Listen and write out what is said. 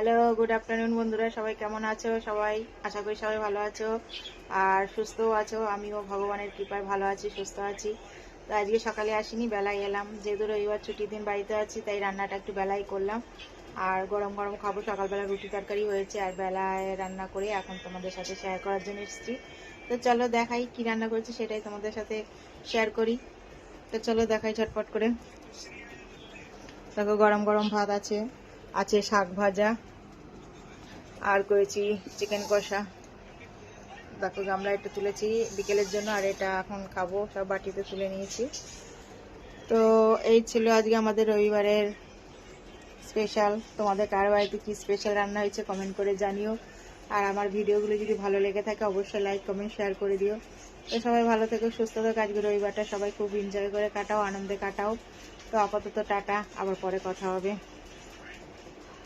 Hello, good afternoon বন্ধুরা, সবাই কেমন আছো? সবাই আশা করি সবাই ভালো আছো আর সুস্থও আছো। আমিও ভগবানের কৃপায় ভালো আছি, সুস্থ আছি। তো আজকে সকালে আসিনি, বেলায় এলাম। যেহেতু রবিবার ছুটির দিন বাড়িতে আছি, তাই রান্নাটা একটু বেলায় করলাম। আর গরম গরম খাবো। সকালবেলা রুটি তরকারি হয়েছে, আর বেলায় রান্না করে এখন তোমাদের সাথে শেয়ার করার জন্য এসেছি। তো চলো দেখাই কি রান্না করেছি, সেটাই তোমাদের সাথে শেয়ার করি। তো চলো দেখাই ঝটপট করে। দেখো, গরম গরম ভাত আছে, আছে শাক ভাজা, আর করেছি চিকেন কষা। দেখো, গামলা একটু তুলেছি বিকেলের জন্য, আর এটা এখন খাবো। সব বাটিতে তুলে নিয়েছি। তো এই ছিল আজকে আমাদের রবিবারের স্পেশাল। তোমাদের কার বাড়িতে কি স্পেশাল রান্না হয়েছে কমেন্ট করে জানিও। আর আমার ভিডিওগুলো যদি ভালো লেগে থাকে অবশ্যই লাইক কমেন্ট শেয়ার করে দিও। তো সবাই ভালো থেকো, সুস্থ থেকো। আজকে রবিবারটা সবাই খুব এনজয় করে কাটাও, আনন্দে কাটাও। তো আপাতত টাটা, আবার পরে কথা হবে।